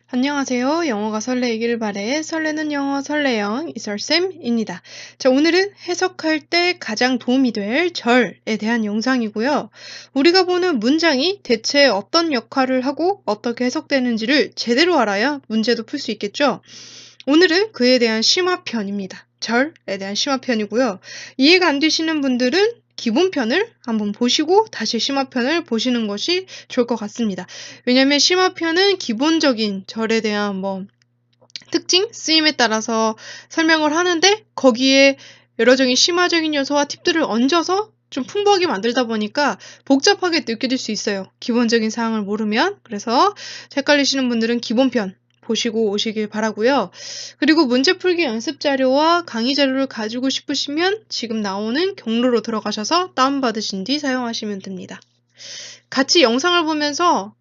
안녕하세요. 영어가 설레이길 바래. 설레는 영어 설레영 이설쌤입니다. 자, 오늘은 해석할 때 가장 도움이 될 절에 대한 영상이고요. 우리가 보는 문장이 대체 어떤 역할을 하고 어떻게 해석되는지를 제대로 알아야 문제도 풀 수 있겠죠. 오늘은 그에 대한 심화편입니다. 절에 대한 심화편이고요. 이해가 안 되시는 분들은 기본편을 한번 보시고 다시 심화편을 보시는 것이 좋을 것 같습니다. 왜냐하면 심화편은 기본적인 절에 대한 특징, 쓰임에 따라서 설명을 하는데 거기에 여러적인 심화적인 요소와 팁들을 얹어서 좀 풍부하게 만들다 보니까 복잡하게 느껴질 수 있어요. 기본적인 사항을 모르면. 그래서 헷갈리시는 분들은 기본편 보시고 오시길 바라고요. 그리고 문제 풀기 연습 자료와 강의 자료를 가지고 싶으시면 지금 나오는 경로로 들어가셔서 다운받으신 뒤 사용하시면 됩니다. 같이 영상을 보면서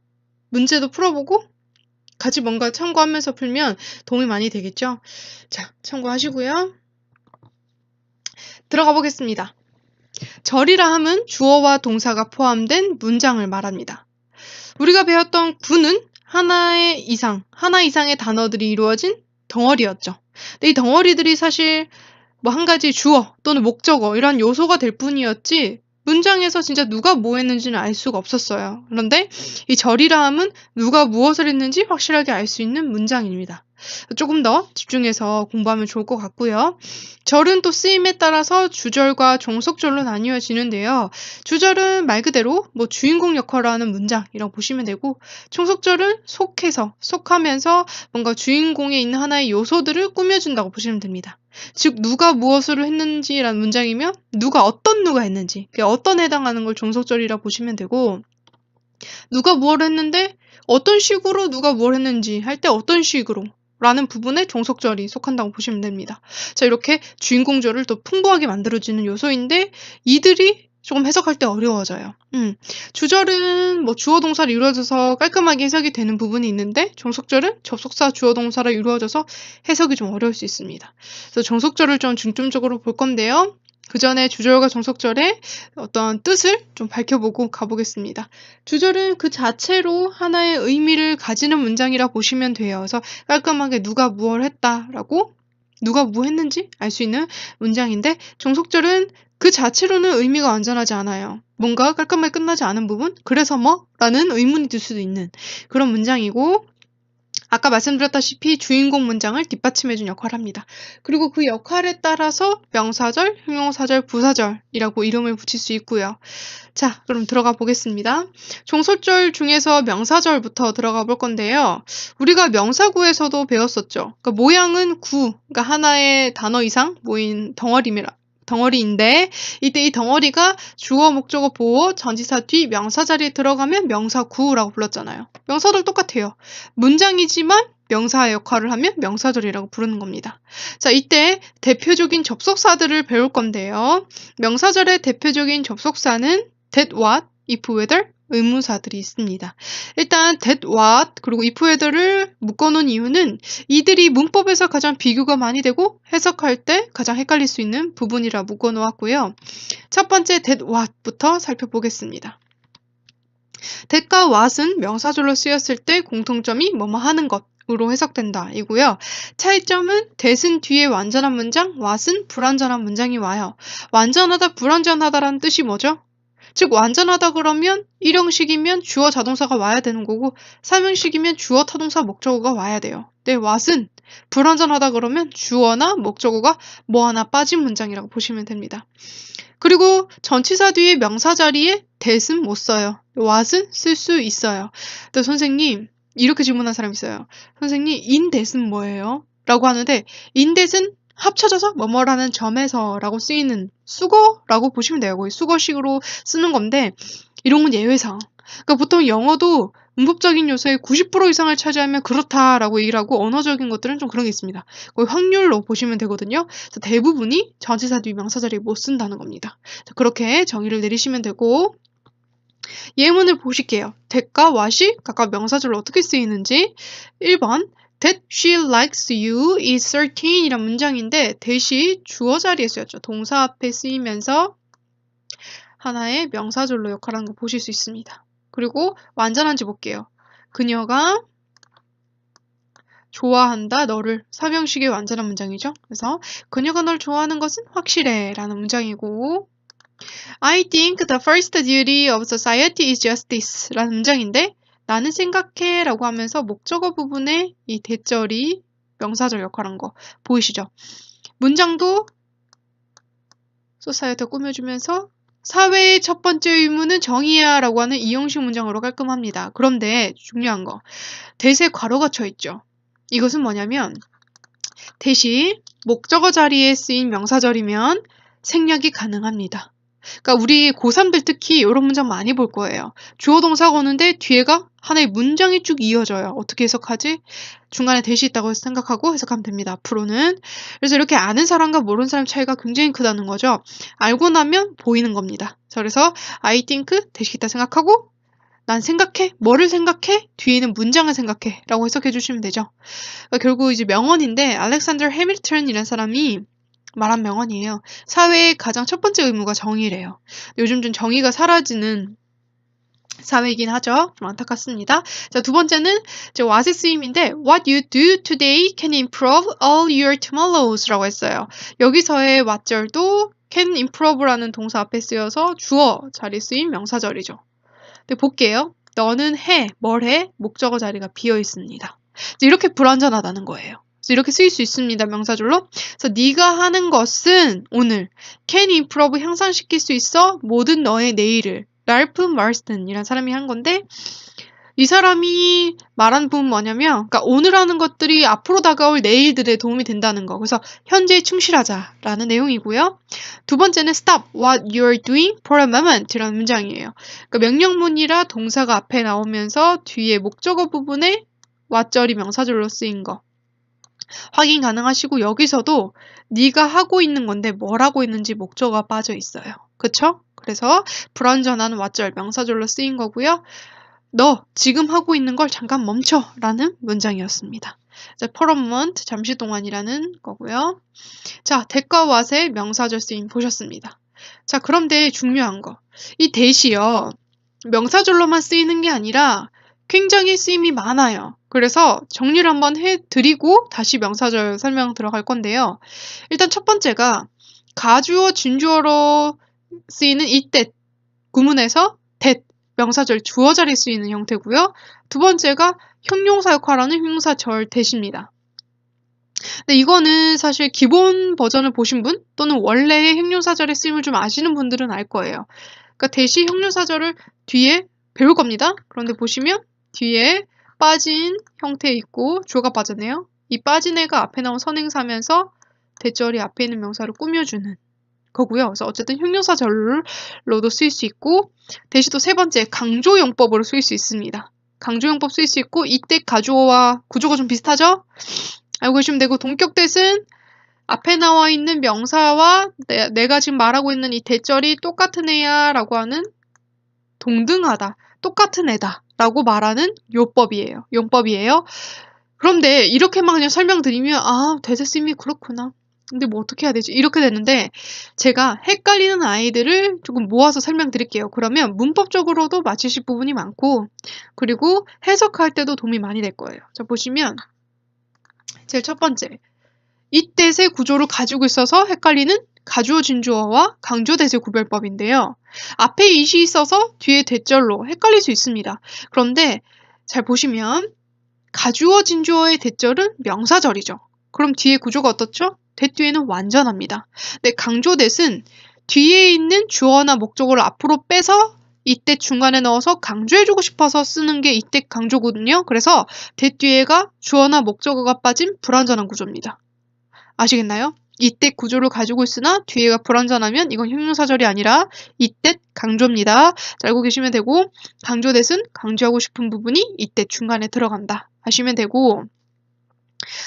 문제도 풀어보고 같이 뭔가 참고하면서 풀면 도움이 많이 되겠죠? 자, 참고하시고요. 들어가 보겠습니다. 절이라 함은 주어와 동사가 포함된 문장을 말합니다. 우리가 배웠던 구는 하나 이상의 단어들이 이루어진 덩어리였죠. 근데 이 덩어리들이 사실 한 가지 주어 또는 목적어 이런 요소가 될 뿐이었지 문장에서 진짜 누가 뭐 했는지는 알 수가 없었어요. 그런데 이 절이라 함은 누가 무엇을 했는지 확실하게 알 수 있는 문장입니다. 조금 더 집중해서 공부하면 좋을 것 같고요. 절은 또 쓰임에 따라서 주절과 종속절로 나뉘어지는데요. 주절은 말 그대로 주인공 역할을 하는 문장이라고 보시면 되고, 종속절은 속하면서 뭔가 주인공에 있는 하나의 요소들을 꾸며준다고 보시면 됩니다. 즉 누가 무엇을 했는지라는 문장이면 누가 했는지, 어떤 해당하는 걸 종속절이라 보시면 되고, 누가 무엇을 했는데 어떤 식으로 누가 뭘 했는지 할 때 어떤 식으로 라는 부분에 종속절이 속한다고 보시면 됩니다. 자, 이렇게 주인공절을 더 풍부하게 만들어주는 요소인데 이들이 조금 해석할 때 어려워져요. 주절은 주어 동사로 이루어져서 깔끔하게 해석이 되는 부분이 있는데 종속절은 접속사 주어 동사로 이루어져서 해석이 좀 어려울 수 있습니다. 그래서 종속절을 좀 중점적으로 볼 건데요. 그 전에 주절과 종속절의 어떤 뜻을 좀 밝혀보고 가보겠습니다. 주절은 그 자체로 하나의 의미를 가지는 문장이라 보시면 돼요. 그래서 깔끔하게 누가 무엇을 했다라고 누가 뭐 했는지 알 수 있는 문장인데, 종속절은 그 자체로는 의미가 완전하지 않아요. 뭔가 깔끔하게 끝나지 않은 부분, 그래서 라는 의문이 들 수도 있는 그런 문장이고, 아까 말씀드렸다시피 주인공 문장을 뒷받침해준 역할을 합니다. 그리고 그 역할에 따라서 명사절, 형용사절, 부사절이라고 이름을 붙일 수 있고요. 자, 그럼 들어가 보겠습니다. 종속절 중에서 명사절부터 들어가 볼 건데요. 우리가 명사구에서도 배웠었죠. 그러니까 모양은 구, 그러니까 하나의 단어 이상 모인 덩어리인데 이때 이 덩어리가 주어, 목적어, 보어, 전치사 뒤 명사 자리에 들어가면 명사구라고 불렀잖아요. 명사들 똑같아요. 문장이지만 명사의 역할을 하면 명사절이라고 부르는 겁니다. 자, 이때 대표적인 접속사들을 배울 건데요. 명사절의 대표적인 접속사는 that, what, if, whether 의문사들이 있습니다. 일단 that, what, 그리고 if, whether를 묶어놓은 이유는 이들이 문법에서 가장 비교가 많이 되고 해석할 때 가장 헷갈릴 수 있는 부분이라 묶어놓았고요. 첫 번째 that, what부터 살펴보겠습니다. that과 what은 명사절로 쓰였을 때 공통점이 뭐뭐 하는 것 으로 해석된다 이고요. 차이점은 that은 뒤에 완전한 문장, what은 불완전한 문장이 와요. 완전하다, 불완전하다라는 뜻이 뭐죠? 즉 완전하다 그러면 1형식이면 주어 자동사가 와야 되는 거고 3형식이면 주어 타동사 목적어가 와야 돼요. 네, what은 불완전하다 그러면 주어나 목적어가 뭐 하나 빠진 문장이라고 보시면 됩니다. 그리고 전치사 뒤에 명사 자리에 that은 못 써요. what은 쓸 수 있어요. 근데 선생님 이렇게 질문한 사람 있어요. 선생님 in that은 뭐예요? 라고 하는데 in that은 합쳐져서 뭐뭐라는 점에서 라고 쓰이는 수거라고 보시면 돼요. 거의 수거식으로 쓰는 건데 이런 건 예외상. 그러니까 보통 영어도 문법적인 요소의 90% 이상을 차지하면 그렇다라고 얘기를 하고 언어적인 것들은 좀 그런 게 있습니다. 거의 확률로 보시면 되거든요. 그래서 대부분이 전치사 뒤 명사 자리에 못 쓴다는 겁니다. 자, 그렇게 정의를 내리시면 되고 예문을 보실게요. that과 what이 각각 명사절로 어떻게 쓰이는지. 1번 That she likes you is certain 이란 문장인데 that이 주어 자리에 쓰였죠. 동사 앞에 쓰이면서 하나의 명사절로 역할하는 거 보실 수 있습니다. 그리고 완전한지 볼게요. 그녀가 좋아한다, 너를. 삼형식의 완전한 문장이죠. 그래서 그녀가 널 좋아하는 것은 확실해 라는 문장이고 I think the first duty of society is justice 라는 문장인데 나는 생각해 라고 하면서 목적어 부분에 이 대절이 명사절 역할한 거 보이시죠? 문장도 society가 꾸며주면서 사회의 첫 번째 의무는 정의야 라고 하는 이형식 문장으로 깔끔합니다. 그런데 중요한 거 대세 괄호가 쳐있죠. 이것은 뭐냐면 대시 목적어 자리에 쓰인 명사절이면 생략이 가능합니다. 그러니까 우리 고3들 특히 이런 문장 많이 볼 거예요. 주어 동사가 오는데 뒤에가 하나의 문장이 쭉 이어져요. 어떻게 해석하지? 중간에 대시 있다고 생각하고 해석하면 됩니다. 앞으로는. 그래서 이렇게 아는 사람과 모르는 사람 차이가 굉장히 크다는 거죠. 알고 나면 보이는 겁니다. 그래서 I think 대시 있다 생각하고 난 생각해. 뭐를 생각해? 뒤에 있는 문장을 생각해. 라고 해석해 주시면 되죠. 그러니까 결국 이제 명언인데 알렉산더 해밀턴이라는 사람이 말한 명언이에요. 사회의 가장 첫 번째 의무가 정의래요. 요즘 좀 정의가 사라지는 사회이긴 하죠. 좀 안타깝습니다. 자, 두 번째는 이제 what의 쓰임인데 What you do today can improve all your tomorrows 라고 했어요. 여기서의 what절도 can improve라는 동사 앞에 쓰여서 주어 자리 쓰임 명사절이죠. 근데 볼게요. 너는 해, 뭘 해? 목적어 자리가 비어 있습니다. 이렇게 불완전하다는 거예요. 그래서 이렇게 쓰일 수 있습니다. 명사절로. 그래서 네가 하는 것은 오늘 can improve 향상시킬 수 있어 모든 너의 내일을 랄프 마rston이라는 사람이 한 건데 이 사람이 말한 부분 뭐냐면 그러니까 오늘 하는 것들이 앞으로 다가올 내일들에 도움이 된다는 거. 그래서 현재에 충실하자라는 내용이고요. 두 번째는 stop what you're doing for a moment이라는 문장이에요. 그러니까 명령문이라 동사가 앞에 나오면서 뒤에 목적어 부분에 what절이 명사절로 쓰인 거. 확인 가능하시고 여기서도 네가 하고 있는 건데 뭘 하고 있는지 목적어가 빠져 있어요. 그쵸? 그래서 불완전한 what절 명사절로 쓰인 거고요. 너 지금 하고 있는 걸 잠깐 멈춰 라는 문장이었습니다. 자, for a moment 잠시 동안이라는 거고요. 자, that과 what의 명사절 쓰임 보셨습니다. 자, 그런데 중요한 거. 이 that이요. 명사절로만 쓰이는 게 아니라 굉장히 쓰임이 많아요. 그래서 정리를 한번 해드리고 다시 명사절 설명 들어갈 건데요. 일단 첫 번째가 가주어, 진주어로 쓰이는 이때 구문에서 that, 명사절 주어 자리에 쓰이는 형태고요. 두 번째가 형용사 역할하는 형용사절 that입니다. 근데 이거는 사실 기본 버전을 보신 분 또는 원래의 형용사절의 쓰임을 좀 아시는 분들은 알 거예요. 그러니까 that이 형용사절을 뒤에 배울 겁니다. 그런데 보시면 뒤에 빠진 형태 있고 주어가 빠졌네요. 이 빠진 애가 앞에 나온 선행사면서 대절이 앞에 있는 명사를 꾸며주는 거고요. 그래서 어쨌든 형용사절로도 쓰일 수 있고 대시도 세 번째 강조용법으로 쓰일 수 있습니다. 강조용법 쓰일 수 있고 이때 가주어와 구조가 좀 비슷하죠? 알고 계시면 되고 동격 that은 앞에 나와 있는 명사와 내가 지금 말하고 있는 이 대절이 똑같은 애야 라고 하는 동등하다, 똑같은 애다 라고 말하는 용법이에요. 그런데 이렇게만 그냥 설명드리면 대세 쓰임이 그렇구나. 근데 뭐 어떻게 해야 되지? 이렇게 되는데 제가 헷갈리는 아이들을 조금 모아서 설명드릴게요. 그러면 문법적으로도 맞추실 부분이 많고 그리고 해석할 때도 도움이 많이 될 거예요. 자, 보시면 제일 첫 번째 이 that의 구조를 가지고 있어서 헷갈리는 가주어 진주어와 강조 that의 구별법인데요. 앞에 it이 있어서 뒤에 that절로 헷갈릴 수 있습니다. 그런데 잘 보시면 가주어 진주어의 that절은 명사절이죠. 그럼 뒤에 구조가 어떻죠? that 뒤에는 완전합니다. 근데 강조 that은 뒤에 있는 주어나 목적어를 앞으로 빼서 이때 중간에 넣어서 강조해주고 싶어서 쓰는 게 이때 강조거든요. 그래서 that 뒤에가 주어나 목적어가 빠진 불완전한 구조입니다. 아시겠나요? 이때 구조를 가지고 있으나 뒤에가 불완전하면 이건 형용사절이 아니라 이때 강조입니다. 자, 알고 계시면 되고 강조 that은 강조하고 싶은 부분이 이때 중간에 들어간다 하시면 되고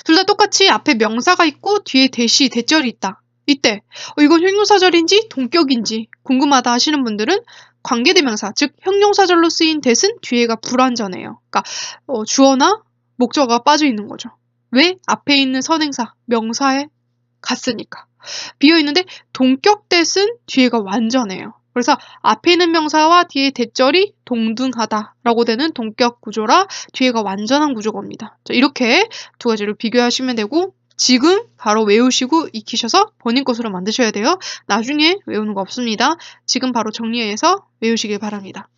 둘 다 똑같이 앞에 명사가 있고 뒤에 대절이 있다. 이때 이건 형용사절인지 동격인지 궁금하다 하시는 분들은 관계대명사, 즉 형용사절로 쓰인 that은 뒤에가 불완전해요. 그러니까 주어나 목적어가 빠져 있는 거죠. 왜? 앞에 있는 선행사, 명사에 갔으니까. 비어있는데 동격 that은 뒤에가 완전해요. 그래서 앞에 있는 명사와 뒤에 대절이 동등하다라고 되는 동격 구조라 뒤에가 완전한 구조가 옵니다. 자, 이렇게 두 가지를 비교하시면 되고 지금 바로 외우시고 익히셔서 본인 것으로 만드셔야 돼요. 나중에 외우는 거 없습니다. 지금 바로 정리해서 외우시길 바랍니다.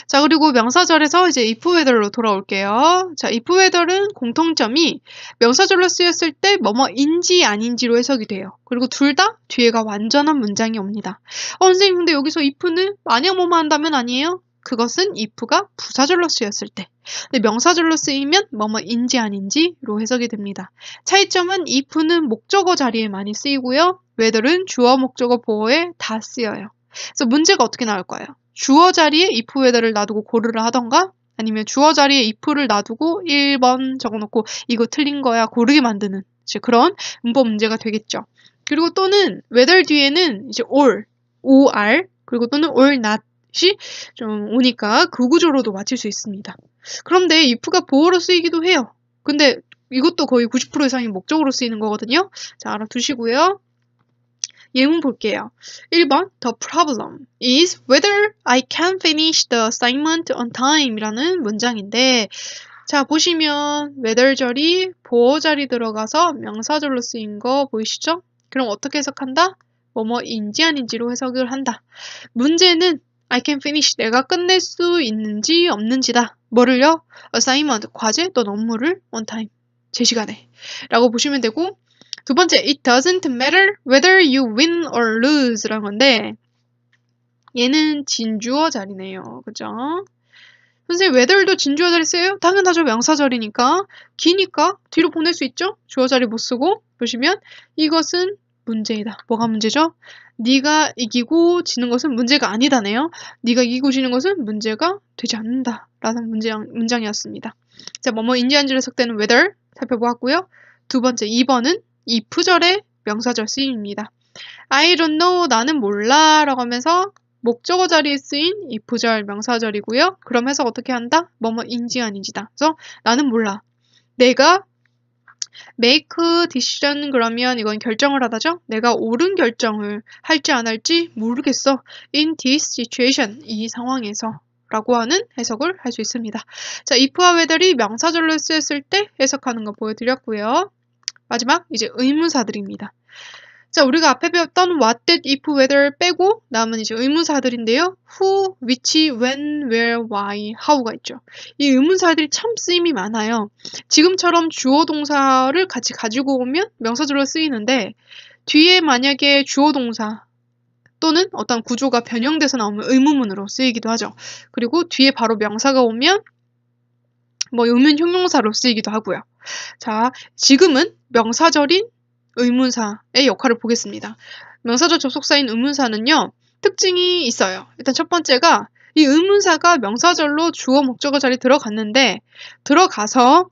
자, 그리고 명사절에서 이제 if whether로 돌아올게요. 자, if whether은 공통점이 명사절로 쓰였을 때 뭐뭐인지 아닌지로 해석이 돼요. 그리고 둘 다 뒤에가 완전한 문장이 옵니다. 선생님, 근데 여기서 if는 만약 뭐뭐 한다면 아니에요? 그것은 if가 부사절로 쓰였을 때. 근데 명사절로 쓰이면 뭐뭐인지 아닌지로 해석이 됩니다. 차이점은 if는 목적어 자리에 많이 쓰이고요. whether은 주어, 목적어, 보어에 다 쓰여요. 그래서 문제가 어떻게 나올까요? 주어 자리에 if whether를 놔두고 고르라 하던가 아니면 주어 자리에 if를 놔두고 1번 적어놓고 이거 틀린 거야 고르게 만드는 이제 그런 문법 문제가 되겠죠. 그리고 또는 whether 뒤에는 이제 or, 그리고 또는 or not이 좀 오니까 그 구조로도 맞힐 수 있습니다. 그런데 if가 보어로 쓰이기도 해요. 근데 이것도 거의 90% 이상이 목적으로 쓰이는 거거든요. 자, 알아두시고요. 예문 볼게요. 1번 The problem is whether I can finish the assignment on time 이라는 문장인데 자, 보시면 whether 절이 보어 자리 들어가서 명사절로 쓰인 거 보이시죠? 그럼 어떻게 해석한다? 뭐뭐인지 아닌지로 해석을 한다. 문제는 I can finish 내가 끝낼 수 있는지 없는지다. 뭐를요? assignment 과제 또는 업무를 on time 제 시간에 라고 보시면 되고 두 번째, it doesn't matter whether you win or lose 라는 건데 얘는 진주어 자리네요. 그죠? 선생님, whether도 진주어 자리 쓰여요? 당연하죠. 명사절이니까. 기니까 뒤로 보낼 수 있죠? 주어 자리 못 쓰고 보시면 이것은 문제이다. 뭐가 문제죠? 네가 이기고 지는 것은 문제가 아니다네요. 네가 이기고 지는 것은 문제가 되지 않는다. 라는 문장이었습니다. 자, 뭐뭐인지 아닌지로 해석되는 whether 살펴보았고요. 두 번째, 2번은 if절의 명사절 쓰임입니다. I don't know, 나는 몰라 라고 하면서 목적어 자리에 쓰인 if절 명사절이고요. 그럼 해석 어떻게 한다? 뭐뭐인지 아닌지다. 그래서 나는 몰라. 내가 make decision 그러면 이건 결정을 하다죠? 내가 옳은 결정을 할지 안 할지 모르겠어. In this situation, 이 상황에서 라고 하는 해석을 할 수 있습니다. 자, if와 whether이 명사절로 쓰였을 때 해석하는 거 보여드렸고요. 마지막 이제 의문사들입니다. 자, 우리가 앞에 배웠던 what, that, if, whether 빼고 남은 이제 의문사들인데요. who, which, when, where, why, how가 있죠. 이 의문사들이 참 쓰임이 많아요. 지금처럼 주어 동사를 같이 가지고 오면 명사절로 쓰이는데 뒤에 만약에 주어 동사 또는 어떤 구조가 변형돼서 나오면 의문문으로 쓰이기도 하죠. 그리고 뒤에 바로 명사가 오면 뭐 의문 형용사로 쓰이기도 하고요. 자, 지금은 명사절인 의문사의 역할을 보겠습니다. 명사절 접속사인 의문사는요, 특징이 있어요. 일단 첫 번째가 이 의문사가 명사절로 주어 목적어 자리에 들어갔는데 들어가서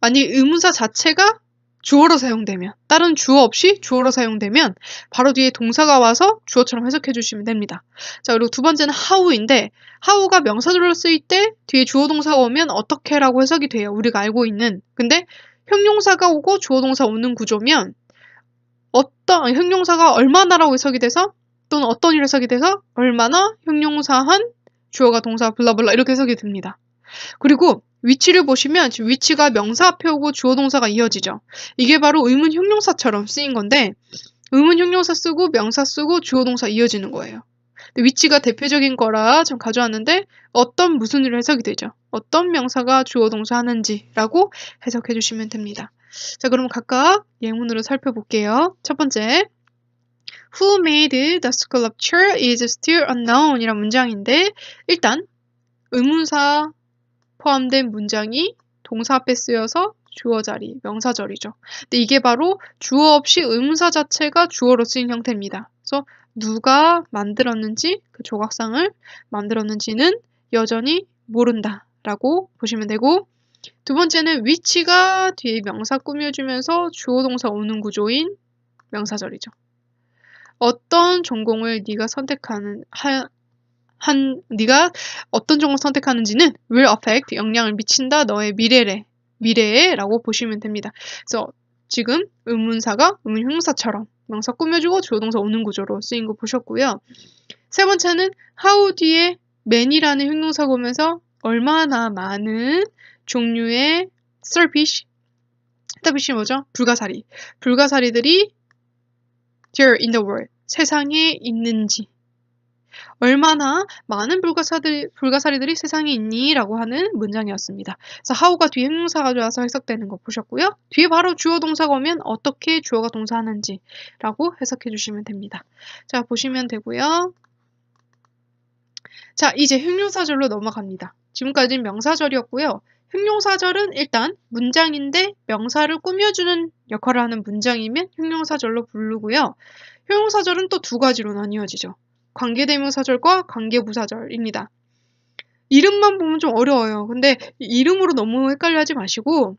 만약 의문사 자체가 주어로 사용되면 다른 주어 없이 주어로 사용되면 바로 뒤에 동사가 와서 주어처럼 해석해 주시면 됩니다. 자, 그리고 두 번째는 how인데 how가 명사절로 쓰일 때 뒤에 주어 동사가 오면 어떻게라고 해석이 돼요. 우리가 알고 있는. 근데 형용사가 오고 주어 동사 오는 구조면 어떤 형용사가 얼마나라고 해석이 돼서 또는 어떤 일 해석이 돼서 얼마나 형용사한 주어가 동사 블라블라 이렇게 해석이 됩니다. 그리고 위치를 보시면 지금 위치가 명사 앞에 오고 주어 동사가 이어지죠. 이게 바로 의문 형용사처럼 쓰인 건데 의문 형용사 쓰고 명사 쓰고 주어 동사 이어지는 거예요. 위치가 대표적인 거라 좀 가져왔는데 어떤 무슨 일을 해석이 되죠. 어떤 명사가 주어 동사 하는지라고 해석해 주시면 됩니다. 자, 그럼 각각 예문으로 살펴볼게요. 첫 번째, Who made the sculpture is still unknown 이란 문장인데 일단 의문사 포함된 문장이 동사 앞에 쓰여서 주어 자리, 명사절이죠. 근데 이게 바로 주어 없이 의문사 자체가 주어로 쓰인 형태입니다. 그래서 누가 만들었는지, 그 조각상을 만들었는지는 여전히 모른다 라고 보시면 되고 두 번째는 위치가 뒤에 명사 꾸며주면서 주어 동사 오는 구조인 명사절이죠. 어떤 전공을 네가 네가 어떤 종을 선택하는지는 will affect, 영향을 미친다, 너의 미래에 라고 보시면 됩니다. 그래서 지금 의문사가 의문형용사처럼 명사 꾸며주고 주어 동사 오는 구조로 쓰인 거 보셨고요. 세 번째는 how 뒤에 many라는 형용사가 오면서 얼마나 많은 종류의 starfish, starfish이 뭐죠? 불가사리. 불가사리들이 there in the world, 세상에 있는지. 얼마나 많은 불가사리들이 세상에 있니? 라고 하는 문장이었습니다. 그래서 how가 뒤에 형용사가 들어와서 해석되는 거 보셨고요. 뒤에 바로 주어 동사가 오면 어떻게 주어가 동사하는지 라고 해석해 주시면 됩니다. 자, 보시면 되고요. 자, 이제 형용사절로 넘어갑니다. 지금까지는 명사절이었고요. 형용사절은 일단 문장인데 명사를 꾸며주는 역할을 하는 문장이면 형용사절로 부르고요. 형용사절은 또 두 가지로 나뉘어지죠. 관계대명사절과 관계부사절입니다. 이름만 보면 좀 어려워요. 근데 이름으로 너무 헷갈려 하지 마시고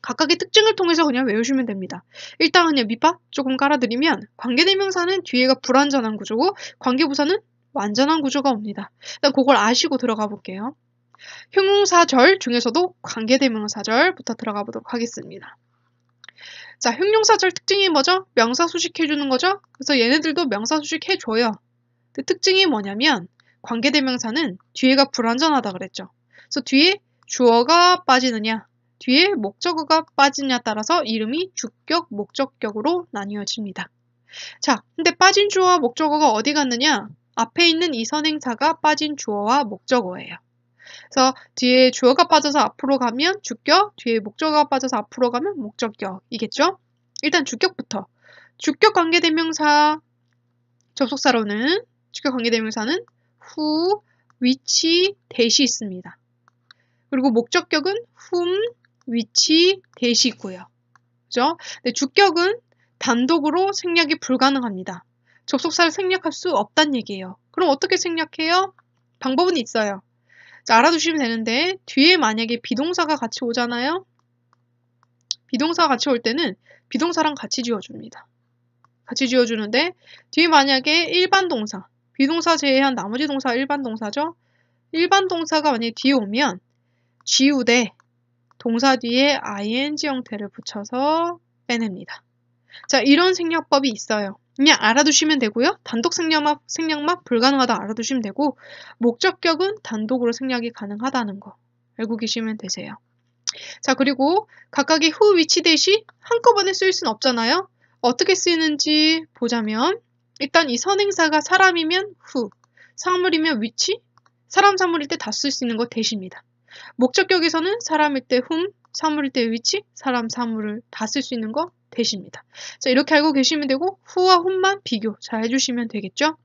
각각의 특징을 통해서 그냥 외우시면 됩니다. 일단 그냥 밑밥 조금 깔아드리면 관계대명사는 뒤에가 불완전한 구조고 관계부사는 완전한 구조가 옵니다. 일단 그걸 아시고 들어가 볼게요. 형용사절 중에서도 관계대명사절부터 들어가 보도록 하겠습니다. 자, 형용사절 특징이 뭐죠? 명사 수식해주는 거죠? 그래서 얘네들도 명사 수식해줘요. 그 특징이 뭐냐면 관계대명사는 뒤에가 불완전하다 그랬죠. 그래서 뒤에 주어가 빠지느냐, 뒤에 목적어가 빠지느냐 따라서 이름이 주격, 목적격으로 나뉘어집니다. 자, 근데 빠진 주어와 목적어가 어디 갔느냐? 앞에 있는 이 선행사가 빠진 주어와 목적어예요. 그래서 뒤에 주어가 빠져서 앞으로 가면 주격, 뒤에 목적어가 빠져서 앞으로 가면 목적격이겠죠? 일단 주격부터. 주격 관계대명사 접속사로는 주격 관계대명사는 who, which, that이 있습니다. 그리고 목적격은 whom, which, that이 있고요. 그죠? 근데 주격은 단독으로 생략이 불가능합니다. 접속사를 생략할 수 없다는 얘기예요. 그럼 어떻게 생략해요? 방법은 있어요. 자, 알아두시면 되는데 뒤에 만약에 비동사가 같이 오잖아요. 비동사가 같이 올 때는 비동사랑 같이 지워줍니다. 같이 지워주는데 뒤에 만약에 일반 동사, 비동사 제외한 나머지 동사 일반 동사죠. 일반 동사가 만약에 뒤에 오면 지우되 동사 뒤에 ing 형태를 붙여서 빼냅니다. 자, 이런 생략법이 있어요. 그냥 알아두시면 되고요. 단독 생략만 불가능하다 알아두시면 되고 목적격은 단독으로 생략이 가능하다는 거 알고 계시면 되세요. 자, 그리고 각각의 who, which, that이 한꺼번에 쓰일 수는 없잖아요. 어떻게 쓰이는지 보자면 일단 이 선행사가 사람이면 who, 사물이면 which, 사람, 사물일 때 다 쓸 수 있는 거 that입니다. 목적격에서는 사람일 때 whom, 사물일 때 which, 사람, 사물을 다 쓸 수 있는 거 that입니다. 자, 이렇게 알고 계시면 되고 who와 whom만 비교 잘 해주시면 되겠죠?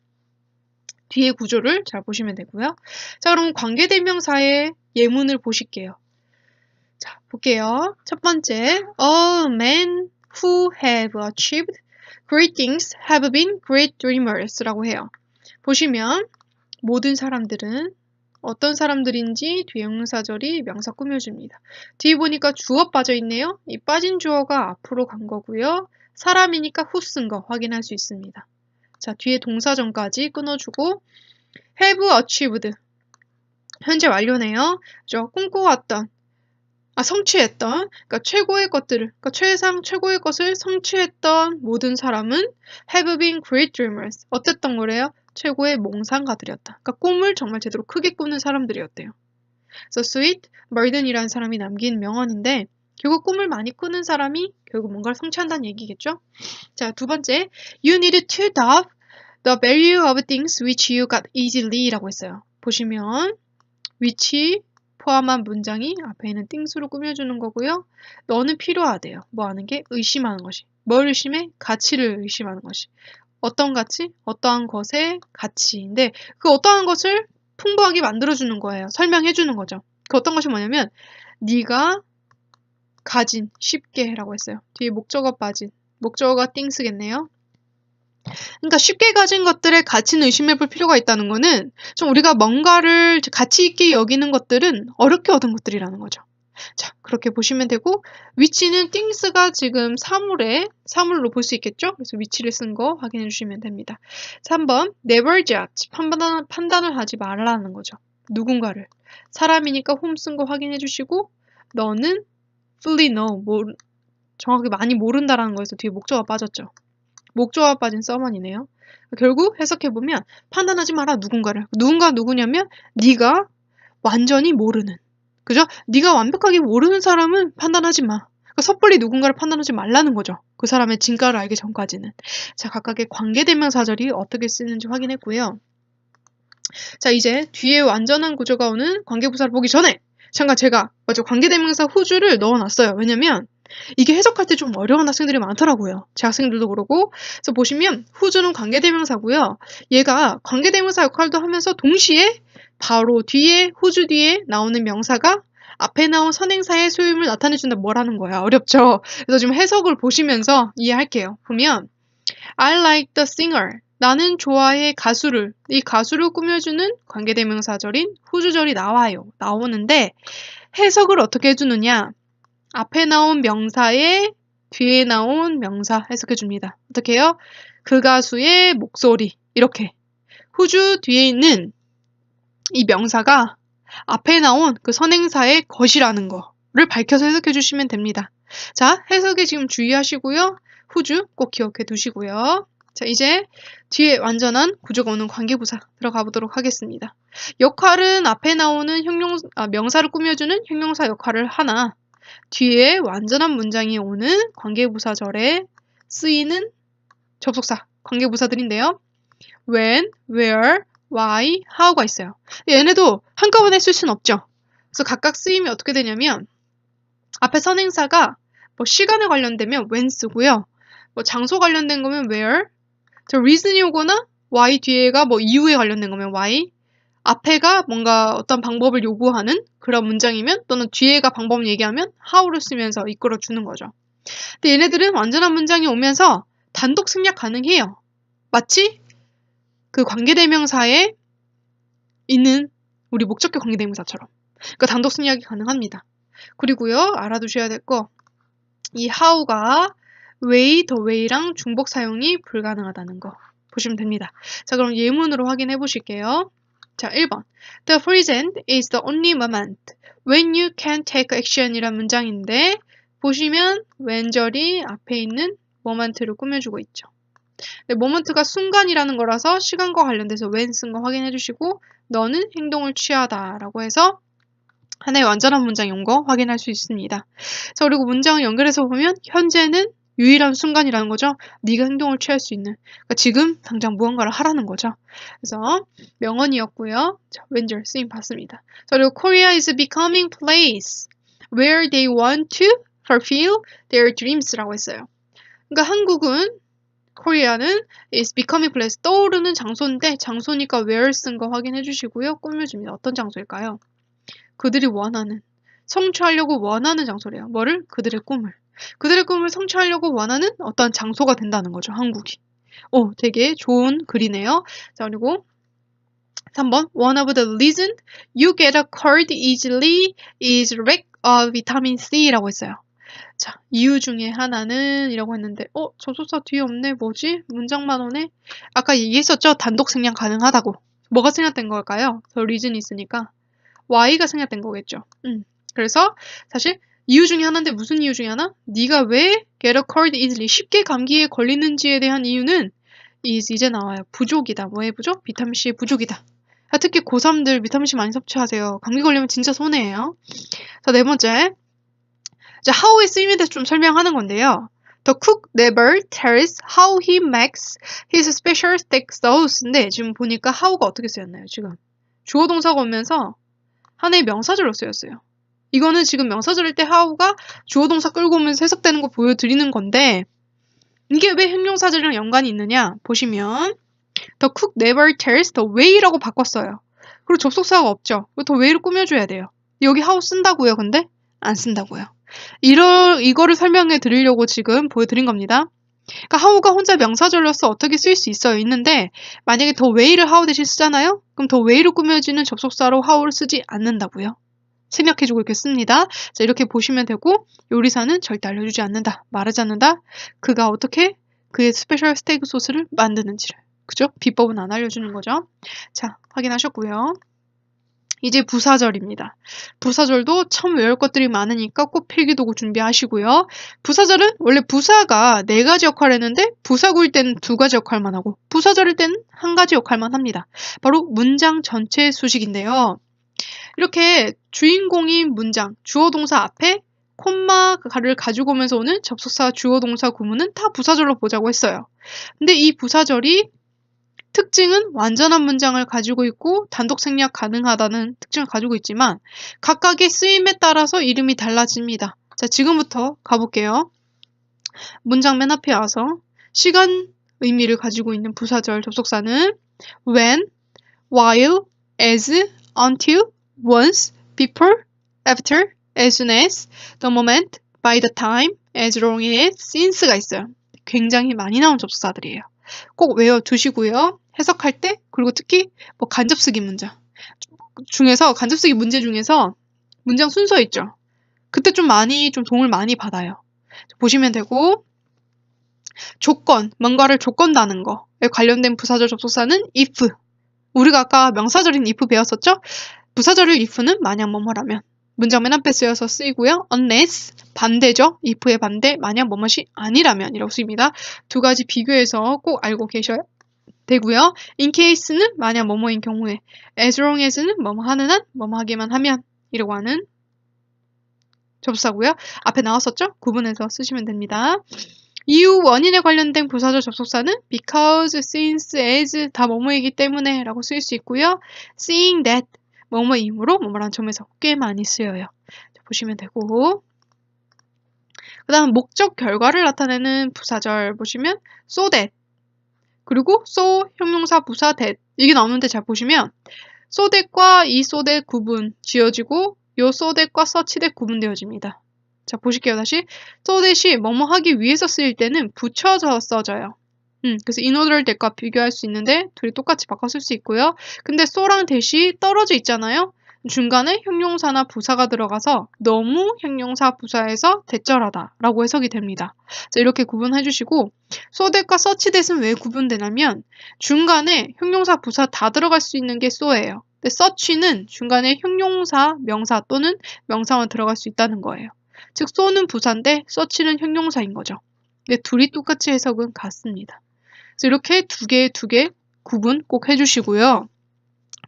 뒤에 구조를 잘 보시면 되고요. 자, 그럼 관계대명사의 예문을 보실게요. 자, 볼게요. 첫 번째, all men who have achieved great things have been great dreamers 라고 해요. 보시면 모든 사람들은 어떤 사람들인지 뒤에 형용사절이 명사 꾸며줍니다. 뒤에 보니까 주어 빠져있네요. 이 빠진 주어가 앞으로 간 거고요. 사람이니까 who 쓴 거 확인할 수 있습니다. 자, 뒤에 동사전까지 끊어주고 have achieved 현재 완료네요. 그죠? 꿈꿔왔던 성취했던, 그러니까 최고의 것들을, 그러니까 최고의 것을 성취했던 모든 사람은 have been great dreamers. 어땠던 거래요? 최고의 몽상가들이었다. 그러니까 꿈을 정말 제대로 크게 꾸는 사람들이었대요. 그래서 Sweet Burden이라는 사람이 남긴 명언인데 결국 꿈을 많이 꾸는 사람이 결국 뭔가를 성취한다는 얘기겠죠? 자, 두 번째, You need to doubt the value of things which you got easily 라고 했어요. 보시면 which 포함한 문장이 앞에 있는 things로 꾸며주는 거고요. 너는 필요하대요. 뭐 하는 게? 의심하는 것이. 뭘 의심해? 가치를 의심하는 것이. 어떤 가치? 어떠한 것의 가치인데 그 어떠한 것을 풍부하게 만들어주는 거예요. 설명해주는 거죠. 그 어떤 것이 뭐냐면 네가 가진, 쉽게 라고 했어요. 뒤에 목적어 빠진. 목적어가 things겠네요. 그러니까 쉽게 가진 것들의 가치는 의심해볼 필요가 있다는 거는 좀 우리가 뭔가를 가치 있게 여기는 것들은 어렵게 얻은 것들이라는 거죠. 자, 그렇게 보시면 되고 위치는 things가 지금 사물로 볼 수 있겠죠? 그래서 위치를 쓴 거 확인해 주시면 됩니다. 3번 never judge 판단을 하지 말라는 거죠. 누군가를 사람이니까 whom 쓴 거 확인해 주시고 너는 fully know 정확하게 많이 모른다라는 거에서 뒤에 목조가 빠졌죠. 목조가 빠진 someone이네요. 결국 해석해보면 판단하지 마라 누군가를. 누군가 누구냐면 네가 완전히 모르는. 그죠? 네가 완벽하게 모르는 사람은 판단하지 마. 그러니까 섣불리 누군가를 판단하지 말라는 거죠. 그 사람의 진가를 알기 전까지는. 자, 각각의 관계대명사절이 어떻게 쓰는지 확인했고요. 자, 이제 뒤에 완전한 구조가 오는 관계부사를 보기 전에 잠깐 제가 먼저 관계대명사 후주를 넣어놨어요. 왜냐면 이게 해석할 때 좀 어려운 학생들이 많더라고요. 제 학생들도 그러고. 그래서 보시면 후주는 관계대명사고요. 얘가 관계대명사 역할도 하면서 동시에 바로 뒤에 후주 뒤에 나오는 명사가 앞에 나온 선행사의 소유임을 나타내준다. 뭐라는 거야. 어렵죠? 그래서 지금 해석을 보시면서 이해할게요. 보면 I like the singer. 나는 좋아해 가수를. 이 가수를 꾸며주는 관계대명사절인 후주절이 나오는데 해석을 어떻게 해주느냐. 앞에 나온 명사에 뒤에 나온 명사 해석해줍니다. 어떻게 해요? 그 가수의 목소리. 이렇게. 후주 뒤에 있는 이 명사가 앞에 나온 그 선행사의 것이라는 거를 밝혀서 해석해 주시면 됩니다. 자, 해석에 지금 주의하시고요. 후주 꼭 기억해 두시고요. 자, 이제 뒤에 완전한 구조가 오는 관계부사 들어가 보도록 하겠습니다. 역할은 앞에 나오는 명사를 꾸며주는 형용사 역할을 하나 뒤에 완전한 문장이 오는 관계부사절에 쓰이는 접속사 관계부사들인데요. when, where, why, how가 있어요. 얘네도 한꺼번에 쓸 수는 없죠. 그래서 각각 쓰임이 어떻게 되냐면 앞에 선행사가 뭐 시간에 관련되면 when 쓰고요. 뭐 장소 관련된 거면 where, reason이 오거나 why 뒤에가 뭐 이유에 관련된 거면 why, 앞에가 뭔가 어떤 방법을 요구하는 그런 문장이면 또는 뒤에가 방법을 얘기하면 how를 쓰면서 이끌어주는 거죠. 근데 얘네들은 완전한 문장이 오면서 단독 생략 가능해요. 마치 그 관계대명사에 있는 우리 목적격 관계대명사처럼. 그러니까 단독 생략이 가능합니다. 그리고요, 알아두셔야 될 거, 이 how가 way, the way랑 중복 사용이 불가능하다는 거 보시면 됩니다. 자, 그럼 예문으로 확인해 보실게요. 자, 1번. The present is the only moment when you can take action 이란 문장인데 보시면 when절이 앞에 있는 moment를 꾸며주고 있죠. 네, moment가 순간이라는 거라서 시간과 관련돼서 when 쓴 거 확인해 주시고 너는 행동을 취하다 라고 해서 하나의 완전한 문장이 온 거 확인할 수 있습니다. 자, 그리고 문장을 연결해서 보면 현재는 유일한 순간이라는 거죠. 네가 행동을 취할 수 있는. 그러니까 지금 당장 무언가를 하라는 거죠. 그래서 명언이었고요. 자, 왼절 쓰임 봤습니다. 자, 그리고 Korea is becoming place where they want to fulfill their dreams라고 했어요. 그러니까 한국은 코리아는 is becoming place 떠오르는 장소인데 장소니까 where 쓴 거 확인해 주시고요. 꾸며줍니다. 어떤 장소일까요? 그들이 원하는, 성취하려고 원하는 장소래요. 뭐를? 그들의 꿈을. 그들의 꿈을 성취하려고 원하는 어떤 장소가 된다는 거죠. 한국이. 되게 좋은 글이네요. 자, 그리고 3번 One of the reasons you get a cold easily is lack of vitamin C라고 했어요. 자, 이유 중에 하나는 이라고 했는데 접속사 뒤에 없네. 뭐지? 문장만 오네. 아까 얘기했었죠? 단독 생략 가능하다고. 뭐가 생략된 걸까요? 더 reason이 있으니까 Y가 생략된 거겠죠. 그래서 사실 이유 중에 하나인데 무슨 이유 중에 하나? 네가 왜 get a cold easily 쉽게 감기에 걸리는지에 대한 이유는 is 이제 나와요. 부족이다. 뭐의 부족? 비타민C의 부족이다. 특히 고3들 비타민C 많이 섭취하세요. 감기 걸리면 진짜 손해예요. 자, 네 번째. 자, how의 쓰임에 대해서 좀 설명하는 건데요. The cook never tells how he makes his special steak sauce인데 지금 보니까 how가 어떻게 쓰였나요? 지금 주어 동사가 오면서 하나의 명사절로 쓰였어요. 이거는 지금 명사절일 때 how가 주어 동사 끌고 오면서 해석되는 거 보여드리는 건데 이게 왜 형용사절이랑 연관이 있느냐 보시면 The cook never tells the way라고 바꿨어요. 그리고 접속사가 없죠. the way를 꾸며줘야 돼요. 여기 how 쓴다고요. 근데 안 쓴다고요. 이거를 설명해 드리려고 지금 보여드린 겁니다. 그러니까 how가 혼자 명사절로서 어떻게 쓸 수 있어요. 있는데 만약에 the way를 how 대신 쓰잖아요. 그럼 the way를 꾸며지는 접속사로 how를 쓰지 않는다고요. 생략해주고 이렇게 씁니다. 자, 이렇게 보시면 되고 요리사는 절대 알려주지 않는다. 말하지 않는다. 그가 어떻게 그의 스페셜 스테이크 소스를 만드는지를. 그죠? 비법은 안 알려주는 거죠. 자, 확인하셨고요. 이제 부사절입니다. 부사절도 참 외울 것들이 많으니까 꼭 필기도구 준비하시고요. 부사절은 원래 부사가 4가지 역할을 했는데 부사구일 때는 2가지 역할만 하고 부사절일 때는 1가지 역할만 합니다. 바로 문장 전체 수식인데요. 이렇게 주인공인 문장, 주어 동사 앞에 콤마를 가지고 오면서 오는 접속사 주어 동사 구문은 다 부사절로 보자고 했어요. 근데 이 부사절이 특징은 완전한 문장을 가지고 있고 단독 생략 가능하다는 특징을 가지고 있지만 각각의 쓰임에 따라서 이름이 달라집니다. 자, 지금부터 가볼게요. 문장 맨 앞에 와서 시간 의미를 가지고 있는 부사절 접속사는 when, while, as, until, once, before, after, as soon as, the moment, by the time, as long as, since가 있어요. 굉장히 많이 나온 접속사들이에요. 꼭 외워두시고요. 해석할 때, 그리고 특히 뭐 간접쓰기 문장 중에서, 간접쓰기 문제 중에서 문장 순서 있죠. 그때 좀 도움을 많이 받아요. 보시면 되고, 조건, 뭔가를 조건다는 거에 관련된 부사절 접속사는 if. 우리가 아까 명사절인 if 배웠었죠? 부사절일 if는 만약 뭐뭐라면. 문장 맨 앞에 쓰여서 쓰이고요. unless, 반대죠. if의 반대, 만약 뭐뭐이 아니라면 이라고 쓰입니다. 2가지 비교해서 꼭 알고 계셔야 되고요. in case는 만약 뭐뭐인 경우에, as long as는 뭐뭐 하는 한, 뭐뭐 하기만 하면 이라고 하는 접속사고요. 앞에 나왔었죠? 구분해서 쓰시면 됩니다. 이유, 원인에 관련된 부사절 접속사는 because, since, as 다 뭐뭐이기 때문에 라고 쓰일 수 있고요. seeing that, 뭐뭐이므로 뭐뭐라는 점에서 꽤 많이 쓰여요. 자, 보시면 되고, 그 다음 목적 결과를 나타내는 부사절 보시면 so that, 그리고 so, 형용사 부사 that 이게 나오는데 잘 보시면 so that과 이 so that 구분 지어지고 요 so that과 such that 구분되어집니다. 자, 보실게요. 다시. so that이 뭐뭐 하기 위해서 쓰일 때는 붙여서 써져요. 그래서 in order that과 비교할 수 있는데 둘이 똑같이 바꿔 쓸 수 있고요. 근데 so랑 that이 떨어져 있잖아요. 중간에 형용사나 부사가 들어가서 너무 형용사 부사에서 대절하다 라고 해석이 됩니다. 자, 이렇게 구분해 주시고 so that과 such that은 왜 구분되냐면 중간에 형용사 부사 다 들어갈 수 있는 게 so예요. 근데 such는 중간에 형용사, 명사 또는 명사만 들어갈 수 있다는 거예요. 즉 so는 부사인데 such는 형용사인 거죠. 근데 둘이 똑같이 해석은 같습니다. 그래서 이렇게 두 개 구분 꼭 해주시고요.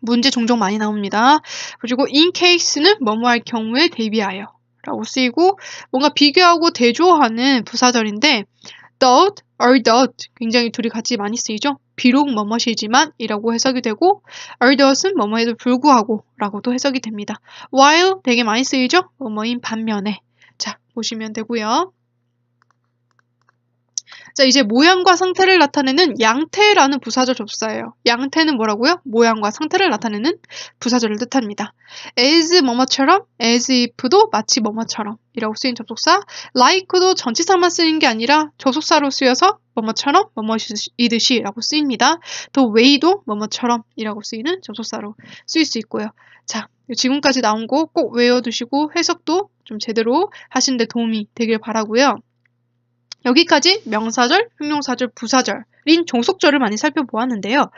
문제 종종 많이 나옵니다. 그리고 in case는 뭐뭐 할 경우에 대비하여 라고 쓰이고 뭔가 비교하고 대조하는 부사절인데 though, although 굉장히 둘이 같이 많이 쓰이죠. 비록 뭐뭐이지만 이라고 해석이 되고 although는 뭐뭐에도 불구하고 라고도 해석이 됩니다. while 되게 많이 쓰이죠. 뭐뭐인 반면에. 자, 보시면 되고요. 자, 이제 모양과 상태를 나타내는 양태라는 부사절 접속사예요. 양태는 뭐라고요? 모양과 상태를 나타내는 부사절을 뜻합니다. as 뭐뭐처럼, as if도 마치 뭐뭐처럼 이라고 쓰인 접속사, like도 전치사만 쓰이는 게 아니라 접속사로 쓰여서 뭐뭐처럼, 뭐뭐이듯이 라고 쓰입니다. 또 way도 뭐뭐처럼 이라고 쓰이는 접속사로 쓰일 수 있고요. 자, 지금까지 나온 거 꼭 외워두시고 해석도 좀 제대로 하시는 데 도움이 되길 바라고요. 여기까지 명사절, 형용사절, 부사절인 종속절을 많이 살펴보았는데요.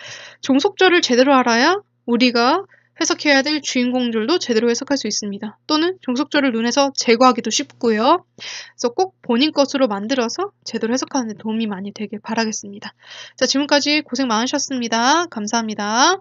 종속절을 제대로 알아야 우리가 해석해야 될 주인공절도 제대로 해석할 수 있습니다. 또는 종속절을 눈에서 제거하기도 쉽고요. 그래서 꼭 본인 것으로 만들어서 제대로 해석하는 데 도움이 많이 되길 바라겠습니다. 자, 지금까지 고생 많으셨습니다. 감사합니다.